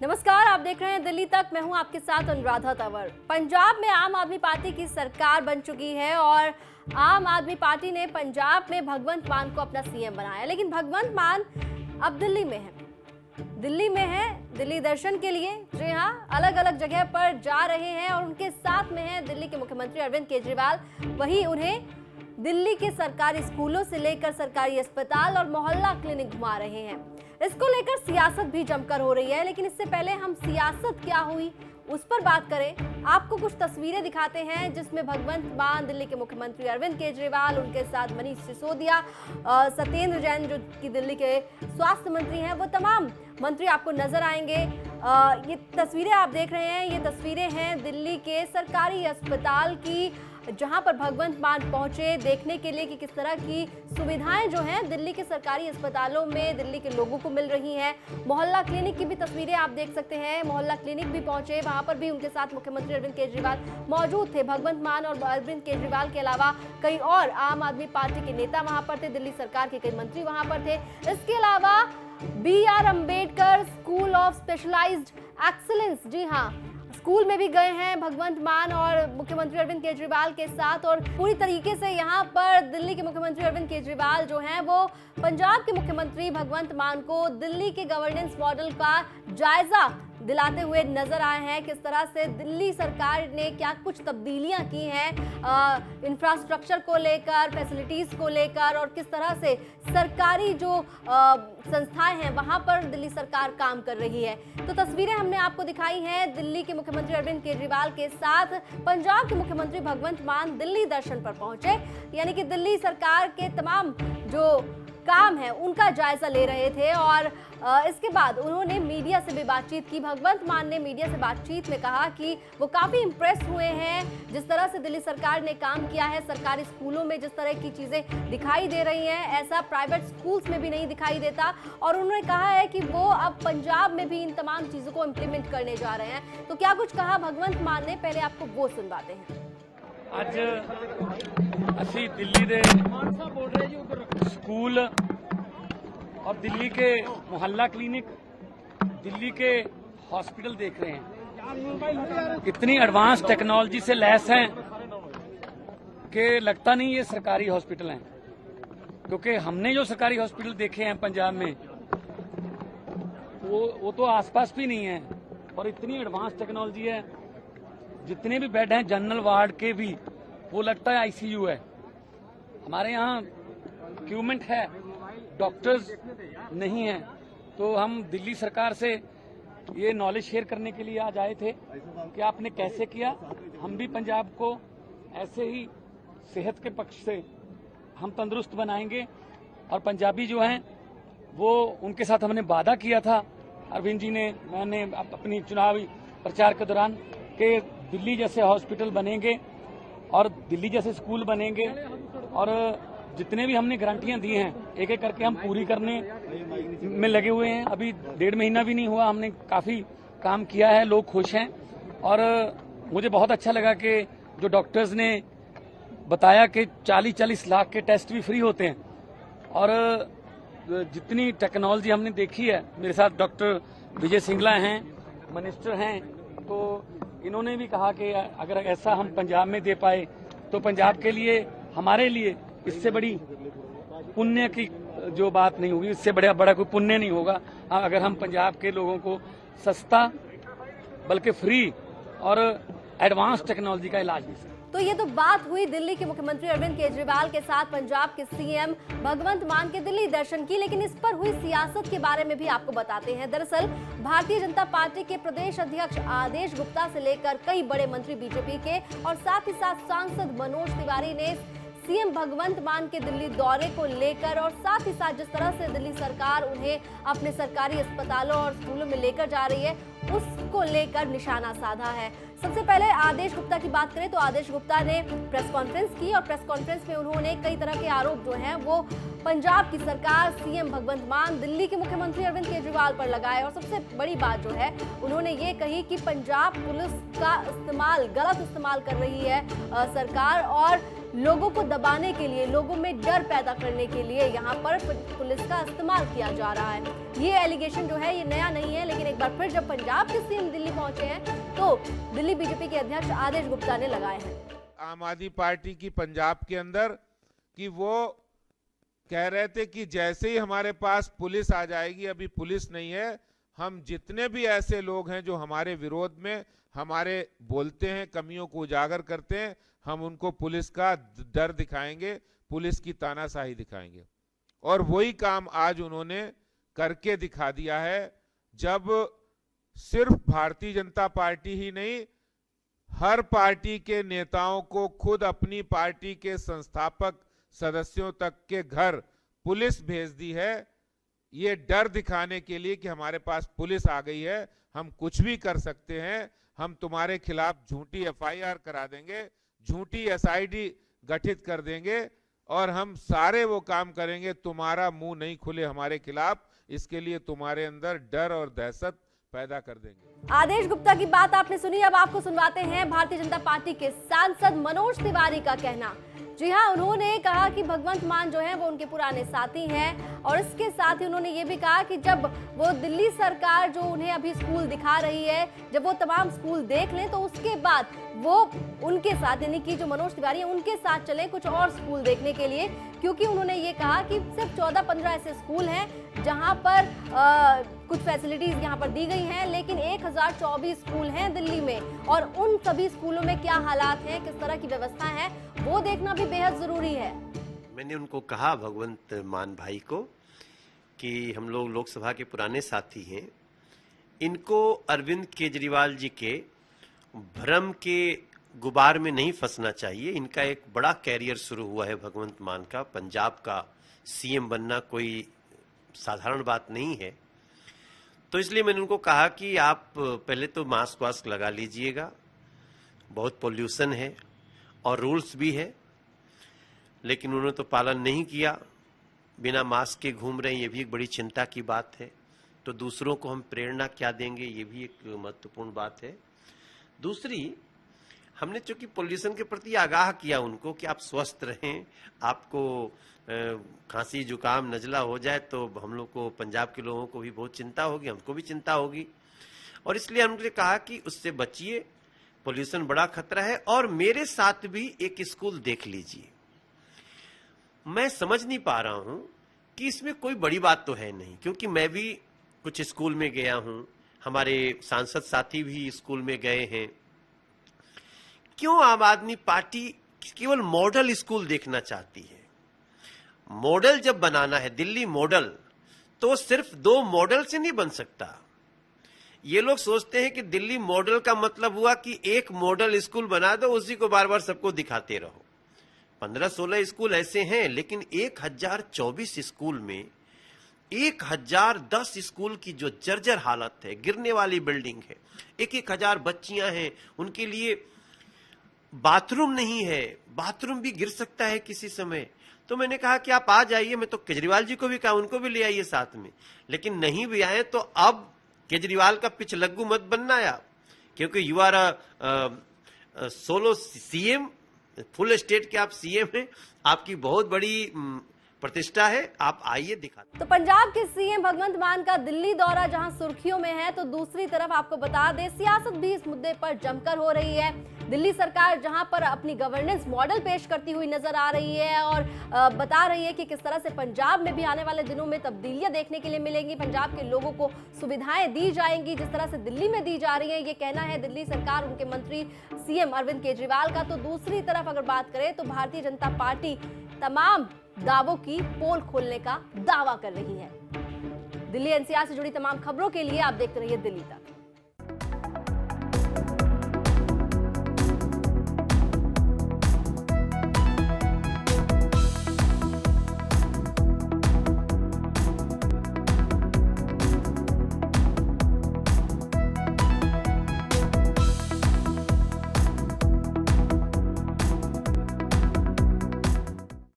नमस्कार, आप देख रहे हैं दिल्ली तक। मैं हूं आपके साथ अनुराधा तंवर। पंजाब में आम आदमी पार्टी की सरकार बन चुकी है और आम आदमी पार्टी ने पंजाब में भगवंत मान को अपना सीएम बनाया, लेकिन भगवंत मान अब दिल्ली में है। दिल्ली दर्शन के लिए जी हाँ, अलग अलग जगह पर जा रहे हैं और उनके साथ में है दिल्ली के मुख्यमंत्री अरविंद केजरीवाल। वहीं उन्हें दिल्ली के सरकारी स्कूलों से लेकर सरकारी अस्पताल और मोहल्ला क्लिनिक घुमा रहे हैं। इसको लेकर सियासत भी जमकर हो रही है, लेकिन इससे पहले हम सियासत क्या हुई उस पर बात करें। आपको कुछ तस्वीरें दिखाते हैं जिसमें भगवंत मान, दिल्ली के मुख्यमंत्री अरविंद केजरीवाल, उनके साथ मनीष सिसोदिया, सत्येंद्र जैन जो कि दिल्ली के स्वास्थ्य मंत्री हैं, वो तमाम मंत्री आपको नजर आएंगे। ये तस्वीरें आप देख रहे हैं, ये तस्वीरें हैं दिल्ली के सरकारी अस्पताल की, जहां पर भगवंत मान पहुंचे देखने के लिए कि किस तरह की सुविधाएं जो हैं दिल्ली के सरकारी अस्पतालों में दिल्ली के लोगों को मिल रही हैं। मोहल्ला क्लिनिक की भी तस्वीरें आप देख सकते हैं। मोहल्ला क्लिनिक भी पहुंचे, वहां पर भी उनके साथ मुख्यमंत्री अरविंद केजरीवाल मौजूद थे। भगवंत मान और अरविंद केजरीवाल के अलावा कई और आम आदमी पार्टी के नेता वहां पर थे, दिल्ली सरकार के कई मंत्री वहां पर थे। इसके अलावा BR Ambedkar school of specialized excellence, जी हाँ, स्कूल में भी गए हैं भगवंत मान और मुख्यमंत्री अरविंद केजरीवाल के साथ। और पूरी तरीके से यहाँ पर दिल्ली के मुख्यमंत्री अरविंद केजरीवाल जो हैं वो पंजाब के मुख्यमंत्री भगवंत मान को दिल्ली के गवर्नेंस मॉडल का जायजा दिलाते हुए नजर आए हैं। किस तरह से दिल्ली सरकार ने क्या कुछ तब्दीलियां की हैं इंफ्रास्ट्रक्चर को लेकर, फैसिलिटीज को लेकर, और किस तरह से सरकारी जो संस्थाएं हैं वहां पर दिल्ली सरकार काम कर रही है। तो तस्वीरें हमने आपको दिखाई हैं दिल्ली के मुख्यमंत्री अरविंद केजरीवाल के साथ पंजाब के मुख्यमंत्री भगवंत मान दिल्ली दर्शन पर पहुंचे, यानी कि दिल्ली सरकार के तमाम जो काम है उनका जायजा ले रहे थे। और इसके बाद उन्होंने मीडिया से भी बातचीत की। भगवंत मान ने मीडिया से बातचीत में कहा कि वो काफी इंप्रेस हुए हैं जिस तरह से दिल्ली सरकार ने काम किया है। सरकारी स्कूलों में जिस तरह की चीजें दिखाई दे रही हैं, ऐसा प्राइवेट स्कूल्स में भी नहीं दिखाई देता। और उन्होंने कहा है कि वो अब पंजाब में भी इन तमाम चीजों को इम्प्लीमेंट करने जा रहे हैं। तो क्या कुछ कहा भगवंत मान ने, पहले आपको वो सुनवाते हैं। ਅੱਜ ਅਸੀਂ दिल्ली ਦੇ स्कूल और दिल्ली के मोहल्ला क्लिनिक, दिल्ली के हॉस्पिटल देख रहे हैं। इतनी एडवांस टेक्नोलॉजी से लैस हैं कि लगता नहीं ये सरकारी हॉस्पिटल हैं, क्योंकि हमने जो सरकारी हॉस्पिटल देखे हैं पंजाब में वो तो आसपास भी नहीं है। और इतनी एडवांस टेक्नोलॉजी है, जितने भी बेड हैं जनरल वार्ड के भी, वो लगता है ICU है। हमारे यहाँ इक्विपमेंट है, डॉक्टर्स नहीं है। तो हम दिल्ली सरकार से ये नॉलेज शेयर करने के लिए आज आए थे कि आपने कैसे किया। हम भी पंजाब को ऐसे ही सेहत के पक्ष से हम तंदुरुस्त बनाएंगे। और पंजाबी जो हैं वो, उनके साथ हमने वादा किया था अरविंद जी ने, मैंने अपनी चुनावी प्रचार के दौरान, कि दिल्ली जैसे हॉस्पिटल बनेंगे और दिल्ली जैसे स्कूल बनेंगे। और जितने भी हमने गारंटियां दी हैं एक एक करके हम पूरी करने में लगे हुए हैं। अभी 1.5 महीना भी नहीं हुआ, हमने काफी काम किया है, लोग खुश हैं। और मुझे बहुत अच्छा लगा कि जो डॉक्टर्स ने बताया कि 40-40 लाख के टेस्ट भी फ्री होते हैं। और जितनी टेक्नोलॉजी हमने देखी है, मेरे साथ डॉक्टर विजय सिंगला हैं, मिनिस्टर हैं, तो इन्होंने भी कहा कि अगर ऐसा हम पंजाब में दे पाए तो पंजाब के लिए, हमारे लिए इससे बड़ी पुण्य की जो बात नहीं होगी, इससे बड़ा कोई पुण्य नहीं होगा अगर हम पंजाब के लोगों को सस्ता बल्कि फ्री और एडवांस टेक्नोलॉजी का इलाज दे सकें। तो ये तो बात हुई दिल्ली के मुख्यमंत्री अरविंद केजरीवाल के साथ पंजाब के CM भगवंत मान के दिल्ली दर्शन की, लेकिन इस पर हुई सियासत के बारे में भी आपको बताते हैं। दरअसल भारतीय जनता पार्टी के प्रदेश अध्यक्ष आदेश गुप्ता से लेकर कई बड़े मंत्री बीजेपी के और साथ ही साथ सांसद मनोज तिवारी ने CM भगवंत मान के दिल्ली दौरे को लेकर और साथ ही साथ जिस तरह से दिल्ली सरकार उन्हें अपने सरकारी अस्पतालों और स्कूलों में लेकर जा रही है उसको लेकर निशाना साधा है। सबसे पहले आदेश गुप्ता की बात करें तो आदेश गुप्ता ने प्रेस कॉन्फ्रेंस की और प्रेस कॉन्फ्रेंस में उन्होंने कई तरह के आरोप जो हैं वो पंजाब की सरकार, सीएम भगवंत मान, दिल्ली के मुख्यमंत्री अरविंद केजरीवाल पर लगाए। और सबसे बड़ी बात जो है उन्होंने ये कही कि पंजाब पुलिस का गलत इस्तेमाल कर रही है सरकार, और लोगों को दबाने के लिए, लोगों में डर पैदा करने के लिए यहाँ पर पुलिस का इस्तेमाल किया जा रहा है। ये एलिगेशन जो है ये नया नहीं है, लेकिन एक बार फिर जब पंजाब के सीएम दिल्ली पहुंचे हैं तो दिल्ली बीजेपी के अध्यक्ष आदेश गुप्ता ने लगाए हैं आम आदमी पार्टी की पंजाब के अंदर कि वो कह रहे थे कि जैसे ही हमारे पास पुलिस आ जाएगी, अभी पुलिस नहीं है, हम जितने भी ऐसे लोग हैं जो हमारे विरोध में हमारे बोलते हैं, कमियों को उजागर करते हैं, हम उनको पुलिस का डर दिखाएंगे, पुलिस की तानाशाही दिखाएंगे। और वही काम आज उन्होंने करके दिखा दिया है, जब सिर्फ भारतीय जनता पार्टी ही नहीं, हर पार्टी के नेताओं को खुद अपनी पार्टी के संस्थापक सदस्यों तक के घर पुलिस भेज दी है, ये डर दिखाने के लिए कि हमारे पास पुलिस आ गई है, हम कुछ भी कर सकते हैं, हम तुम्हारे खिलाफ झूठी एफआईआर करा देंगे, झूठी एसआईटी गठित कर देंगे और हम सारे वो काम करेंगे, तुम्हारा मुंह नहीं खुले हमारे खिलाफ, इसके लिए तुम्हारे अंदर डर और दहशत पैदा कर देंगे। आदेश गुप्ता की बात आपने सुनी, अब आपको सुनवाते हैं भारतीय जनता पार्टी के सांसद मनोज तिवारी का कहना। जी हाँ, उन्होंने कहा कि भगवंत मान जो है वो उनके पुराने साथी हैं, और इसके साथ ही उन्होंने ये भी कहा कि जब वो दिल्ली सरकार जो उन्हें अभी स्कूल दिखा रही है, जब वो तमाम स्कूल देख लें तो उसके बाद वो उनके साथ, यानी कि जो मनोज तिवारी है उनके साथ चले कुछ और स्कूल देखने के लिए, क्योंकि उन्होंने ये कहा कि सिर्फ 14-15 ऐसे स्कूल हैं जहां पर कुछ फैसिलिटीज यहां पर दी गई हैं, लेकिन 1024 स्कूल हैं दिल्ली में, और उन सभी स्कूलों में क्या हालात हैं, किस तरह की व्यवस्था है, वो देखना भी बेहद जरूरी है। मैंने उनको कहा, भगवंत मान भाई को, कि हम लोग लोकसभा के पुराने साथी हैं, इनको अरविंद केजरीवाल जी के भ्रम के गुबार में नहीं फंसना चाहिए। इनका एक बड़ा कैरियर शुरू हुआ है भगवंत मान का, पंजाब का सीएम बनना कोई साधारण बात नहीं है। तो इसलिए मैंने उनको कहा कि आप पहले तो मास्क वास्क लगा लीजिएगा, बहुत पोल्यूशन है और रूल्स भी है, लेकिन उन्होंने तो पालन नहीं किया, बिना मास्क के घूम रहे हैं, ये भी एक बड़ी चिंता की बात है। तो दूसरों को हम प्रेरणा क्या देंगे, ये भी एक महत्वपूर्ण बात है। दूसरी, हमने चूंकि पोल्यूशन के प्रति आगाह किया उनको कि आप स्वस्थ रहें, आपको खांसी जुकाम नजला हो जाए तो हम लोग को, पंजाब के लोगों को भी बहुत चिंता होगी, हमको भी चिंता होगी, और इसलिए हमने कहा कि उससे बचिए, पोल्यूशन बड़ा खतरा है, और मेरे साथ भी एक स्कूल देख लीजिए। मैं समझ नहीं पा रहा हूं कि इसमें कोई बड़ी बात तो है नहीं, क्योंकि मैं भी कुछ स्कूल में गया हूं, हमारे सांसद साथी भी स्कूल में गए हैं। क्यों आम आदमी पार्टी केवल मॉडल स्कूल देखना चाहती है? मॉडल जब बनाना है, दिल्ली मॉडल, तो सिर्फ 2 मॉडल से नहीं बन सकता। ये लोग सोचते हैं कि दिल्ली मॉडल का मतलब हुआ कि एक मॉडल स्कूल बना दो, उसी को बार बार सबको दिखाते रहो। 15-16 स्कूल ऐसे हैं, लेकिन 1024 स्कूल में 1010 स्कूल की जो जर्जर हालत है, गिरने वाली बिल्डिंग है, 1000 बच्चियां हैं, उनके लिए बाथरूम नहीं है, बाथरूम भी गिर सकता है किसी समय। तो मैंने कहा कि आप आ जाइए, मैं तो केजरीवाल जी को भी कहा उनको भी ले आइए साथ में, लेकिन नहीं भी आए तो अब केजरीवाल का पिछलग्गू मत बनना आप, क्योंकि you are solo CM, full state के आप सीएम हैं, आपकी बहुत बड़ी प्रतिष्ठा है, आप आइए दिखाते। तो पंजाब के सीएम भगवंत मान का दिल्ली दौरा जहां सुर्खियों में है, तो दूसरी तरफ आपको बता दें सियासत भी इस मुद्दे पर जमकर हो रही है। दिल्ली सरकार जहां पर अपनी गवर्नेंस मॉडल पेश करती हुई नजर आ रही है और बता रही है कि किस तरह से पंजाब में भी आने वाले दिनों में तब्दीलियां देखने के लिए मिलेंगी, पंजाब के लोगों को सुविधाएं दी जाएंगी जिस तरह से दिल्ली में दी जा रही है, ये कहना है दिल्ली सरकार, उनके मंत्री सीएम अरविंद केजरीवाल का। तो दूसरी तरफ अगर बात करें तो भारतीय जनता पार्टी तमाम दावों की पोल खोलने का दावा कर रही है। दिल्ली एनसीआर से जुड़ी तमाम खबरों के लिए आप देखते रहिए दिल्ली तक।